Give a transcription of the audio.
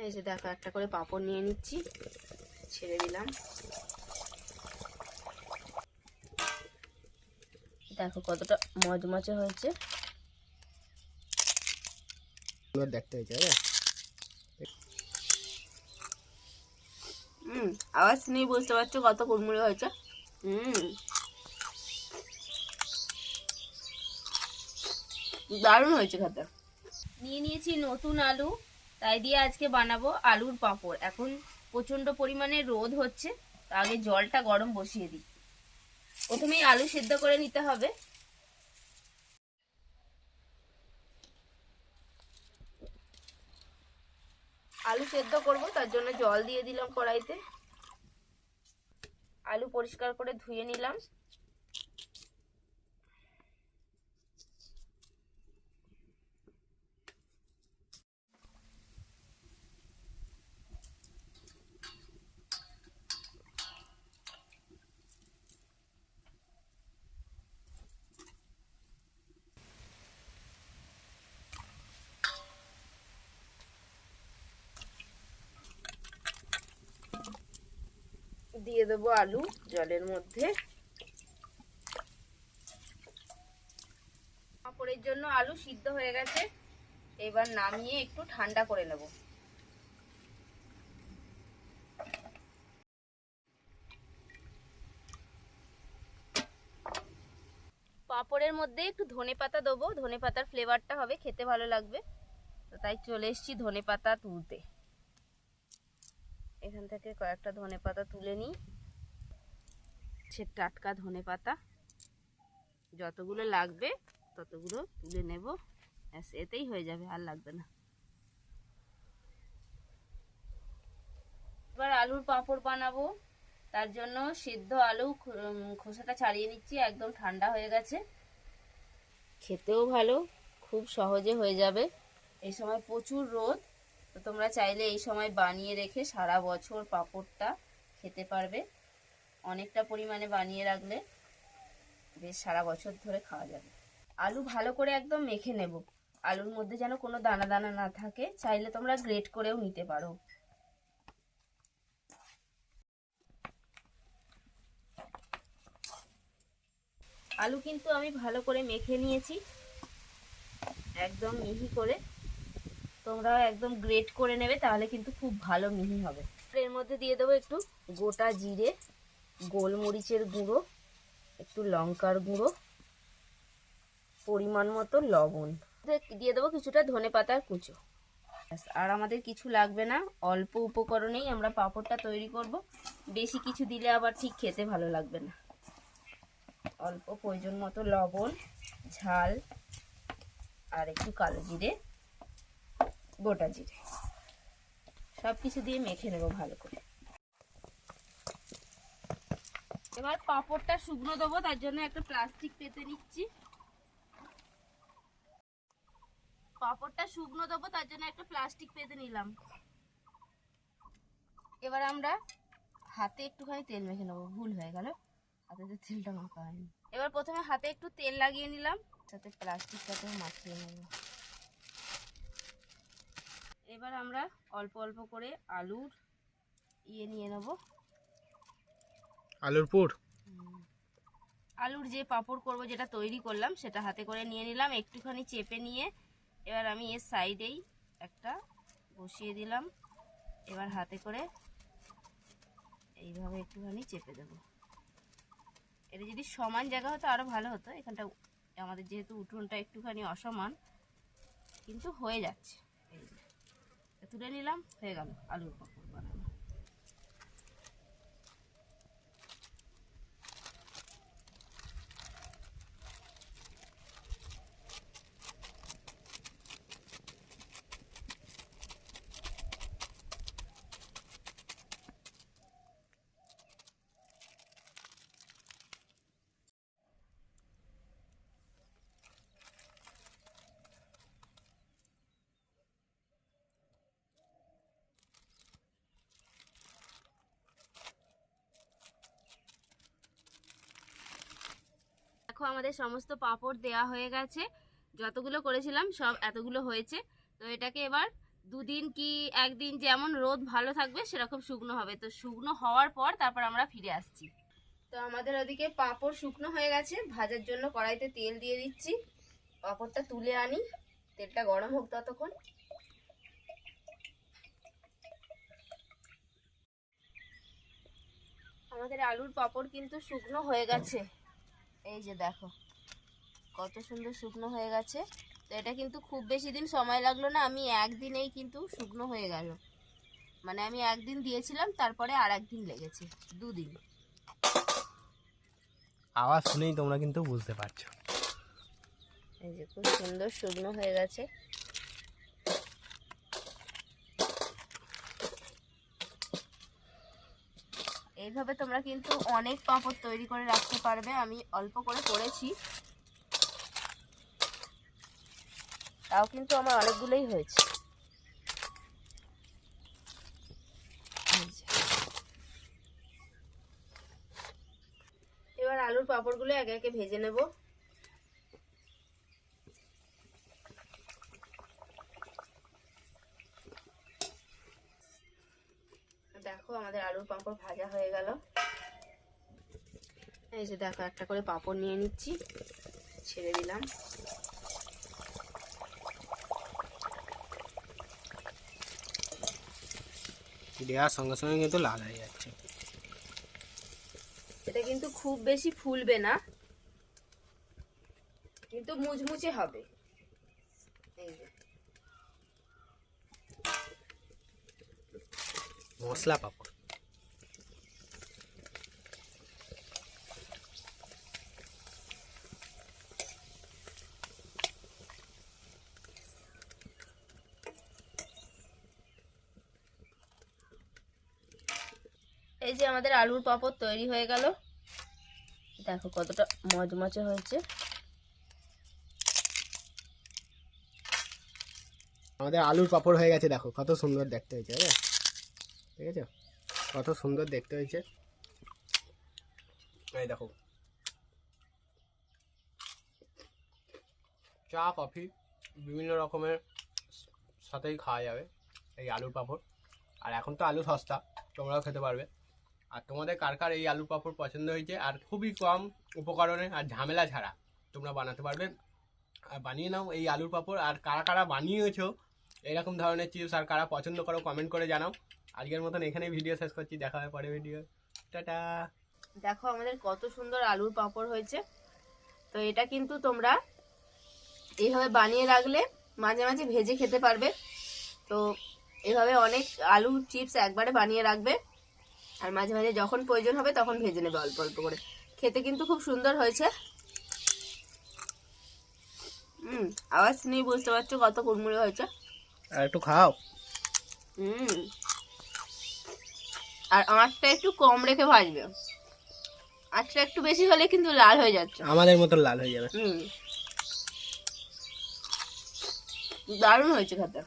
এই যে দেখো একটা করে পাঁপড় নিয়ে নিচ্ছি, ছেড়ে দিলাম। দেখো কতটা মচমচে হয়েছে। দেখতে হয়েছে আওয়াজ শুনেই বুঝতে পারছো কত কুড়মুড়ে হয়েছে। দারুণ হয়েছে খেতে। নিয়ে নিয়েছি নতুন আলু, তাই দিয়ে আজকে বানাবো আলুর পাঁপড়। এখন প্রচন্ড পরিমাণে রোদ হচ্ছে, আগে জলটা গরম বসিয়ে দিই। প্রথমেই আলু সেদ্ধ করে নিতে হবে। আলু সেদ্ধ করব, তার জন্য জল দিয়ে দিলাম কড়াইতে। আলু পরিষ্কার করে ধুয়ে নিলাম। দিয়ে দেবো আলু জলের মধ্যে। পাঁপড়ের জন্য আলু সিদ্ধ হয়ে গেছে, এবার নামিয়ে একটু ঠান্ডা করে নেব। পাঁপড়ের মধ্যে একটু ধনেপাতা দেবো, ধনেপাতার ফ্লেভারটা হবে, খেতে ভালো লাগবে। তো তাই চলে এসেছি ধনেপাতা তুলতে। এখান থেকে কয়েকটা ধনেপাতা তুলে নিই। সে টাটকা ধনেপাতা, যতগুলো লাগবে ততগুলো তুলে নেব, এতেই হয়ে যাবে, আর লাগবে না। এবার আলুর পাঁপড় বানাবো, তার জন্য সিদ্ধ আলু খোসাটা ছাড়িয়ে নিচ্ছি। একদম ঠান্ডা হয়ে গেছে, খেতেও ভালো, খুব সহজে হয়ে যাবে। এই সময় প্রচুর রোদ, তো তোমরা চাইলে এই সময় বানিয়ে রেখে সারা বছর পাঁপড়টা খেতে পারবে। অনেকটা পরিমাণে বানিয়ে রাখলে বেশ সারা বছর ধরে খাওয়া যাবে। আলু ভালো করে একদম মেখে নেব, আলুর মধ্যে যেন কোনো দানা দানা না থাকে। চাইলে তোমরা গ্রেট করেও নিতে পারো। আলু কিন্তু আমি ভালো করে মেখে নিয়েছি, একদম মিহি করে। তোমরাও একদম গ্রেট করে নেবে, তাহলে কিন্তু খুব ভালো মিহি হবে। এর মধ্যে দিয়ে দেবো একটু গোটা জিরে, গোলমরিচের গুঁড়ো, একটু লঙ্কার গুঁড়ো, পরিমাণ মতো লবণ, দিয়ে দেবো কিছুটা ধনেপাতার কুচো। আর আমাদের কিছু লাগবে না, অল্প উপকরণেই আমরা পাঁপড়টা তৈরি করব। বেশি কিছু দিলে আবার ঠিক খেতে ভালো লাগবে না। অল্প প্রয়োজন মতো লবণ, ঝাল, আর একটু কালো জিরে, গোটা জিরে, সব কিছু দিয়ে মেখে নেব ভালো করে। এবার পাঁপড়টা শুকনো দেবো, তার জন্য একটা প্লাস্টিক পেতে নিচ্ছি। পাঁপড়টা শুকনো দেবো, তার জন্য একটা প্লাস্টিক পেতে নিলাম। এবার আমরা হাতে একটুখানি তেল মেখে নেবো, ভুল হয়ে গেল, হাতে তেলটা মাখা হয়নি। এবার প্রথমে হাতে একটু তেল লাগিয়ে নিলাম, সাথে প্লাস্টিকটাতেও মাখিয়ে নেব। এবার আমরা অল্প অল্প করে আলুর নিয়ে নেব, আলুর পুর। আলুর যে পাঁপড় করব, যেটা তৈরি করলাম, সেটা হাতে করে নিয়ে নিলাম, একটুখানি চেপে নিয়ে। এবার আমি এর সাইডেই একটা বসিয়ে দিলাম। এবার হাতে করে এইভাবে একটুখানি চেপে দেব। এটা যদি সমান জায়গা হতো আরো ভালো হতো, এখানটা আমাদের যেহেতু উঠোনটা একটুখানি অসমান, কিন্তু হয়ে যাচ্ছে। তুলে নিলাম, হয়ে গেল আলুর পাঁপড় বানানো। দেখো আমাদের সমস্ত পাঁপড় দেয়া হয়ে গেছে, যতগুলো করেছিলাম সব এতগুলো হয়েছে। তো এটাকে এবার দুদিন কি একদিন যেমন রোদ ভালো থাকবে সেরকম শুকনো হবে। তো শুকনো হওয়ার পর তারপর আমরা ফিরে আসছি। তো আমাদের ওদিকে পাঁপড় শুকনো হয়ে গেছে, ভাজার জন্য কড়াইতে তেল দিয়ে দিচ্ছি। পাঁপড়টা তুলে আনি, তেলটা গরম হোক ততক্ষণ। আমাদের আলুর পাঁপড় কিন্তু শুকনো হয়ে গেছে, এই যে দেখো কত সুন্দর শুকনো হয়ে গেছে। তো এটা কিন্তু খুব বেশি দিন সময় লাগলো না, আমি একদিনেই কিন্তু শুকনো হয়ে গেল। মানে আমি একদিন দিয়েছিলাম, তারপরে আর একদিন লেগেছে, 2 দিন। আওয়াজ শুনেই তোমরা কিন্তু বুঝতে পারছো। এই যে খুব সুন্দর শুকনো হয়ে গেছে। এইভাবে তোমরা কিন্তু অনেক পাঁপড় তৈরি করে রাখতে পারবে। আমি অল্প করে করেছি, তাও কিন্তু আমার অনেকগুলোই হয়েছে। এবার আলুর পাঁপড়গুলো একে একে ভেজে নেব। দেখো আমাদের আলুর পাঁপড় ভাজা হয়ে গেল। এই যে দেখো একটা করে পাঁপড় নিয়ে নিচ্ছি, ছেড়ে দিলাম। দেওয়ার সঙ্গে সঙ্গে কিন্তু লাল হয়ে যাচ্ছে। এটা কিন্তু খুব বেশি ফুলবে না, কিন্তু মুচমুচে হবে। এই যে মশলা পাঁপড়। এই যে আমাদের আলুর পাঁপড় তৈরি হয়ে গেল। দেখো কতটা মচমচে হয়েছে। আমাদের আলুর পাঁপড় হয়ে গেছে, দেখো কত সুন্দর দেখতে হয়েছে। ঠিক আছে, কত সুন্দর দেখতে হয়েছে। এই দেখো, চা কফি বিভিন্ন রকমের সাথেই খাওয়া যাবে এই আলুর পাঁপড়। আর এখন তো আলু সস্তা, তোমরাও খেতে পারবে। আর তোমাদের কার কার এই আলুর পাঁপড় পছন্দ হয়েছে, আর খুবই কম উপকরণে আর ঝামেলা ছাড়া তোমরা বানাতে পারবে। আর বানিয়ে নাও এই আলুর পাঁপড়। আর কারা কারা বানিয়েছো এরকম ধরনের চিপস, আর কারা পছন্দ করো কমেন্ট করে জানাও। আজকের মতন এখানেই ভিডিও শেষ করছি, দেখা হবে পরে ভিডিও। টাটা। দেখো আমাদের কত সুন্দর আলুর পাঁপড় হয়েছে। তো এটা কিন্তু তোমরা এইভাবে বানিয়ে রাখলে মাঝে মাঝে ভেজে খেতে পারবে। তো এভাবে অনেক আলু চিপস একবারে বানিয়ে রাখবে, আর মাঝে মাঝে যখন প্রয়োজন হবে তখন ভেজে নেবে অল্প অল্প করে। খেতে কিন্তু খুব সুন্দর হয়েছে। আওয়াজ শুনেই বুঝতে পারছো কত কুড়মুড়ে হয়েছে। আর একটু খাও। আর আঁচটা একটু কম রেখে ভাজবে, আঁচটা একটু বেশি হলে কিন্তু লাল হয়ে যাচ্ছে, আমাদের মতন লাল হয়ে যাবে। দারুণ হয়েছে খেতে।